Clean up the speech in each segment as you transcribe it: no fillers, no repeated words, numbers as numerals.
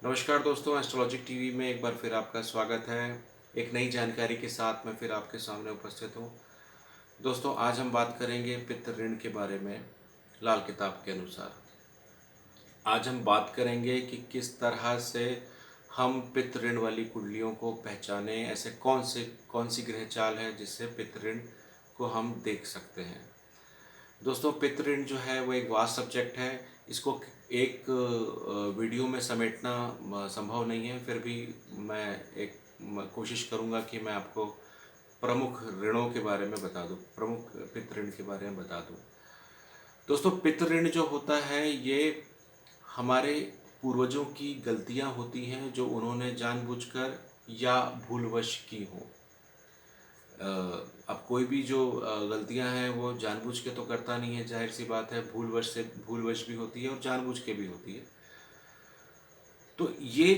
नमस्कार दोस्तों, astrologic TV में एक बार फिर आपका स्वागत है। एक नई जानकारी के साथ मैं फिर आपके सामने उपस्थित हूँ। दोस्तों, आज हम बात करेंगे पितृ ऋण के बारे में लाल किताब के अनुसार। आज हम बात करेंगे कि किस तरह से हम पितृ ऋण वाली कुंडलियों को पहचानें। ऐसे कौन सी ग्रह चाल है जिससे पितृ ऋण को हम देख सकते हैं। दोस्तों, पितृ ऋण जो है वो एक वास्ट सब्जेक्ट है। इसको एक वीडियो में समेटना संभव नहीं है। फिर भी मैं कोशिश करूंगा कि मैं आपको प्रमुख ऋणों के बारे में बता दूं, प्रमुख पितृ ऋण के बारे में बता दूं। दोस्तों, पितृ ऋण जो होता है ये हमारे पूर्वजों की गलतियां होती हैं जो उन्होंने जानबूझकर या भूलवश की हों। अब कोई भी जो गलतियां हैं वो जानबूझ के तो करता नहीं है, जाहिर सी बात है। भूलवश भी होती है और जानबूझ के भी होती है। तो ये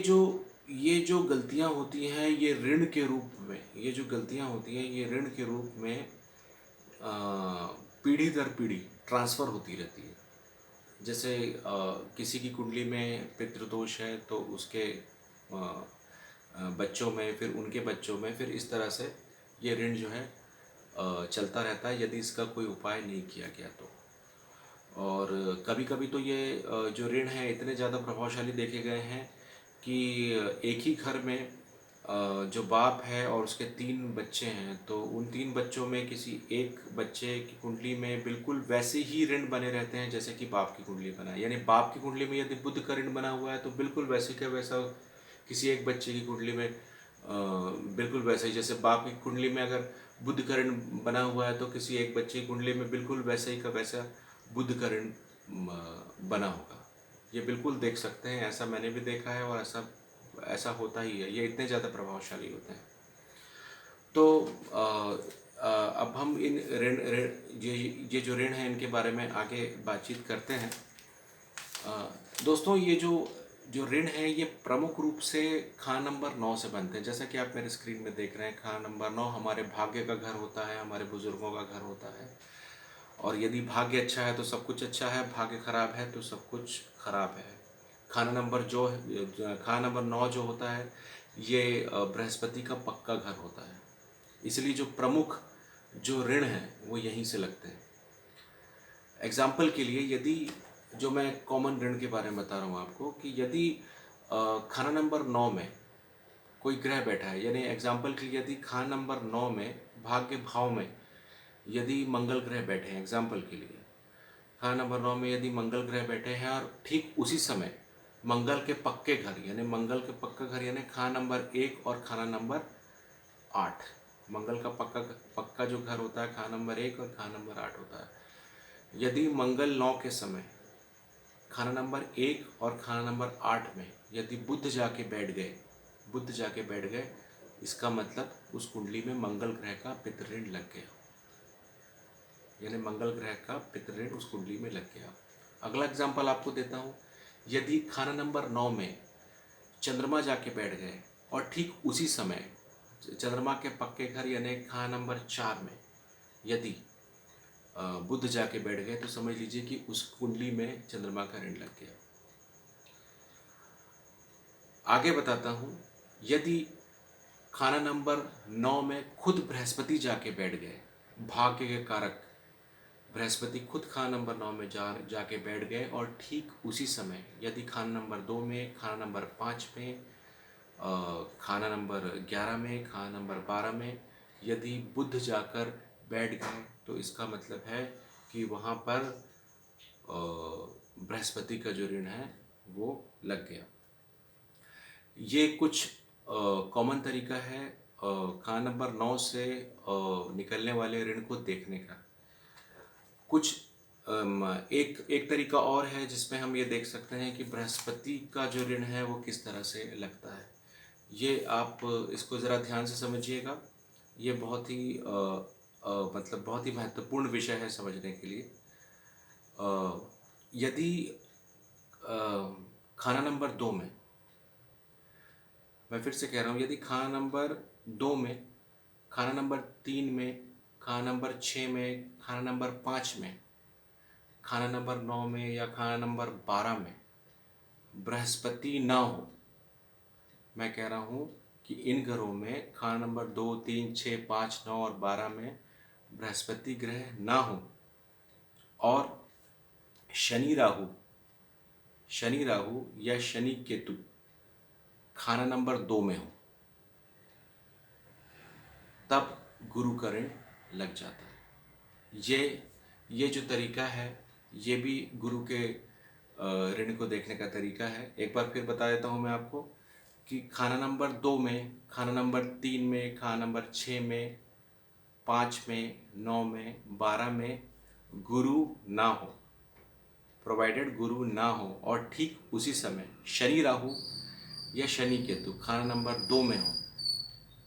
जो गलतियां होती हैं ये ऋण के रूप में, ये जो गलतियां होती हैं ये ऋण के रूप में पीढ़ी दर पीढ़ी ट्रांसफ़र होती रहती है। जैसे किसी की कुंडली में पितृदोष है तो उसके बच्चों में, फिर उनके बच्चों में, फिर इस तरह से ये ऋण जो है चलता रहता है यदि इसका कोई उपाय नहीं किया गया तो। और कभी कभी तो ये जो ऋण है इतने ज़्यादा प्रभावशाली देखे गए हैं कि एक ही घर में जो बाप है और उसके 3 बच्चे हैं, तो उन 3 बच्चों में किसी एक बच्चे की कुंडली में बिल्कुल वैसे ही ऋण बने रहते हैं जैसे कि बाप की कुंडली बना है। यानी बाप की कुंडली में यदि बुध का ऋण बना हुआ है तो बिल्कुल वैसे का वैसा किसी एक बच्चे की कुंडली में बिल्कुल वैसे ही, जैसे बाप की कुंडली में अगर बुध का ऋण बना हुआ है तो किसी एक बच्चे की कुंडली में बिल्कुल वैसे ही का वैसा बुध का ऋण बना होगा। ये बिल्कुल देख सकते हैं, ऐसा मैंने भी देखा है और ऐसा ऐसा होता ही है। ये इतने ज़्यादा प्रभावशाली होते हैं। तो अब हम इन ऋण ऋण ये जो ऋण है इनके बारे में आगे बातचीत करते हैं। दोस्तों, ये जो जो ऋण है ये प्रमुख रूप से खान नंबर 9 से बनते हैं। जैसा कि आप मेरे स्क्रीन में देख रहे हैं, खान नंबर 9 हमारे भाग्य का घर होता है, हमारे बुजुर्गों का घर होता है। और यदि भाग्य अच्छा है तो सब कुछ अच्छा है, भाग्य खराब है तो सब कुछ खराब है। खाना नंबर 9 जो होता है ये बृहस्पति का पक्का घर होता है। इसलिए जो प्रमुख जो ऋण है वो यहीं से लगते हैं। एग्जाम्पल के लिए, यदि जो मैं कॉमन ऋण के बारे में बता रहा हूँ आपको कि यदि खाना नंबर 9 में कोई ग्रह बैठा है, यानी एग्जाम्पल के लिए यदि खाना नंबर 9 में भाग्य भाव में यदि मंगल ग्रह बैठे हैं, एग्जाम्पल के लिए खाना नंबर 9 में यदि मंगल ग्रह बैठे हैं और ठीक उसी समय मंगल के पक्के घर, यानी मंगल के पक्का घर यानी खाना नंबर 1 और खाना नंबर 8, मंगल का पक्का जो घर होता है खाना नंबर 1 और खाना नंबर 8 होता है। यदि मंगल 9 के समय खाना नंबर 1 और खाना नंबर 8 में यदि बुध जाके बैठ गए, इसका मतलब उस कुंडली में मंगल ग्रह का पितृ ऋण लग गया, यानी मंगल ग्रह का पितृ ऋण उस कुंडली में लग गया। अगला एग्जाम्पल आपको देता हूँ। यदि खाना नंबर 9 में चंद्रमा जाके बैठ गए और ठीक उसी समय चंद्रमा के पक्के घर यानी खाना नंबर 4 में यदि बुध जाके बैठ गए, तो समझ लीजिए कि उस कुंडली में चंद्रमा का ऋण लग गया। आगे बताता हूँ। यदि खाना नंबर 9 में खुद बृहस्पति जाके बैठ गए, भाग्य के कारक बृहस्पति खुद खाना नंबर 9 में जाके बैठ गए और ठीक उसी समय यदि खाना नंबर 2 में, खाना नंबर 5 में, खाना नंबर 11 में, खाना नंबर 12 में यदि बुध जाकर बैठ गए, तो इसका मतलब है कि वहाँ पर बृहस्पति का जो ऋण है वो लग गया। ये कुछ कॉमन तरीका है खाना नंबर 9 से निकलने वाले ऋण को देखने का। कुछ एक एक तरीका और है जिसमें हम ये देख सकते हैं कि बृहस्पति का जो ऋण है वो किस तरह से लगता है। ये आप इसको ज़रा ध्यान से समझिएगा। ये बहुत ही मतलब बहुत ही महत्वपूर्ण विषय है समझने के लिए। यदि अ, खाना नंबर 2 में, मैं फिर से कह रहा हूँ, यदि खाना नंबर 2 में, खाना नंबर 3 में, खाना नंबर 6 में, खाना नंबर 5 में, खाना नंबर 9 में या खाना नंबर 12 में बृहस्पति ना हो, मैं कह रहा हूँ कि इन घरों में खाना नंबर 2, 3, 6, 5, 9 और 12 में बृहस्पति ग्रह ना हो और शनि राहु या शनि केतु खाना नंबर 2 में हो, तब गुरु का ऋण लग जाता है। ये जो तरीका है, ये भी गुरु के ऋण को देखने का तरीका है। एक बार फिर बता देता हूँ मैं आपको कि खाना नंबर 2 में, खाना नंबर 3 में, खाना नंबर 6 में, 5 में, 9 में, 12 में गुरु ना हो, प्रोवाइडेड गुरु ना हो और ठीक उसी समय शनि राहु या शनि केतु खाना नंबर 2 में हो,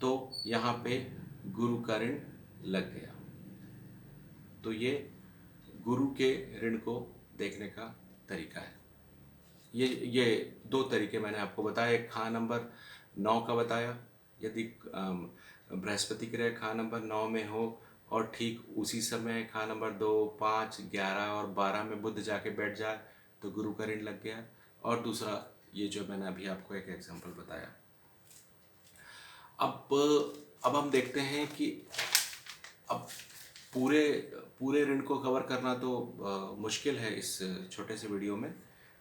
तो यहाँ पे गुरु का ऋण लग गया। तो ये गुरु के ऋण को देखने का तरीका है। ये 2 तरीके मैंने आपको बताया। एक खाना नंबर 9 का बताया, यदि बृहस्पति ग्रह खाना नंबर 9 में हो और ठीक उसी समय खाना नंबर 2, 5, 11 और 12 में बुध जाके बैठ जाए तो गुरु का ऋण लग गया। और दूसरा ये जो मैंने अभी आपको एक एग्जांपल बताया। अब हम देखते हैं कि अब पूरे ऋण को कवर करना तो मुश्किल है इस छोटे से वीडियो में,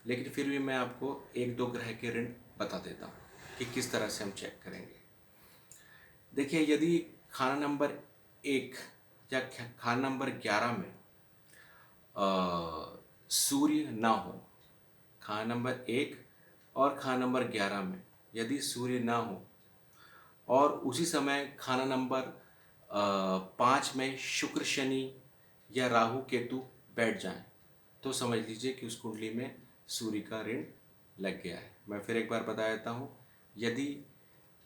लेकिन फिर भी मैं आपको 1-2 ग्रह के ऋण बता देता हूँ कि किस तरह से हम चेक करेंगे। देखिए, यदि खाना नंबर 1 या खाना नंबर 11 में सूर्य ना हो, खाना नंबर 1 और खाना नंबर 11 में यदि सूर्य ना हो और उसी समय खाना नंबर 5 में शुक्र शनि या राहु केतु बैठ जाएं, तो समझ लीजिए कि उस कुंडली में सूर्य का ऋण लग गया है। मैं फिर एक बार बता देता हूँ, यदि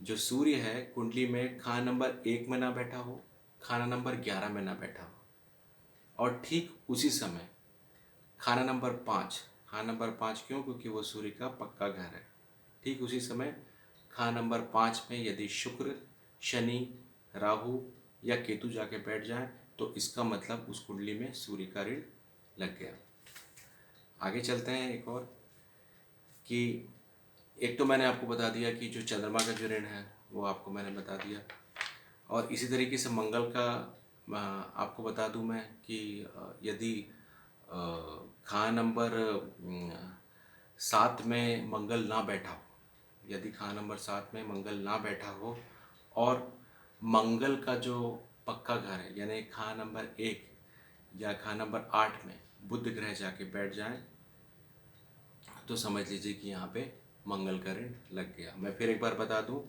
जो सूर्य है कुंडली में खाना नंबर 1 में ना बैठा हो, खाना नंबर 11 में ना बैठा हो और ठीक उसी समय खाना नंबर 5 क्यों? क्योंकि वो सूर्य का पक्का घर है। ठीक उसी समय खाना नंबर 5 में यदि शुक्र, शनि, राहु या केतु जाके बैठ जाए तो इसका मतलब उस कुंडली में सूर्य का ऋण लग गया। आगे चलते हैं एक और, कि एक तो मैंने आपको बता दिया कि जो चंद्रमा का जो ऋण है वो आपको मैंने बता दिया, और इसी तरीके से मंगल का आपको बता दूं मैं कि यदि खाना नंबर 7 में मंगल ना बैठा हो, यदि खाना नंबर 7 में मंगल ना बैठा हो और मंगल का जो पक्का घर है यानी खाना नंबर 1 या खाना नंबर 8 में बुध ग्रह जाके बैठ जाए तो समझ लीजिए कि यहाँ पे मंगल का ऋण लग गया। मैं फिर एक बार बता दूं,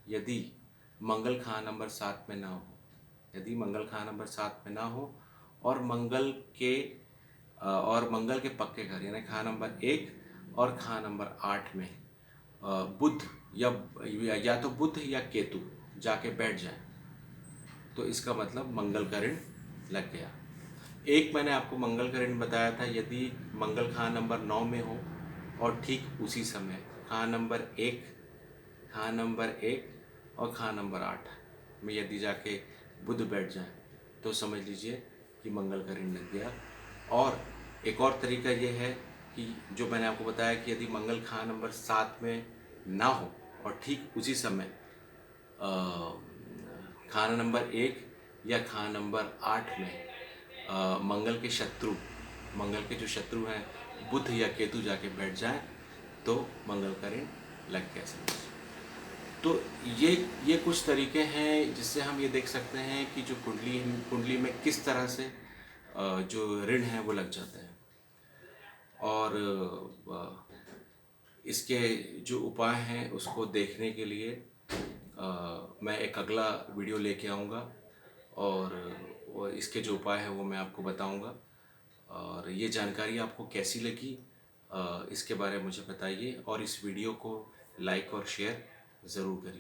यदि मंगल खाना नंबर 7 में ना हो, यदि मंगल खाना नंबर 7 में ना हो और मंगल के पक्के घर यानी खाना नंबर 1 और खाना नंबर 8 में बुध या तो बुध या केतु जाके बैठ जाए तो इसका मतलब मंगल का ऋण लग गया। एक मैंने आपको मंगल का ऋण बताया था, यदि मंगल खाना नंबर 9 में हो और ठीक उसी समय खाना नंबर 1 और खाना नंबर 8 में यदि जाके बुध बैठ जाए तो समझ लीजिए कि मंगल का ऋण लग गया। और एक और तरीका ये है कि जो मैंने आपको बताया कि यदि मंगल खाना नंबर 7 में ना हो और ठीक उसी समय खाना नंबर 1 या खाना नंबर 8 में मंगल के जो शत्रु हैं बुध या केतु जाके बैठ जाए तो मंगल का ऋण लग गया समझ। तो ये कुछ तरीके हैं जिससे हम ये देख सकते हैं कि जो कुंडली में किस तरह से जो ऋण है वो लग जाते हैं। और इसके जो उपाय हैं उसको देखने के लिए मैं एक अगला वीडियो लेके आऊँगा और इसके जो उपाय हैं वो मैं आपको बताऊँगा। और ये जानकारी आपको कैसी लगी इसके बारे में मुझे बताइए और इस वीडियो को लाइक और शेयर ज़रूर करिए।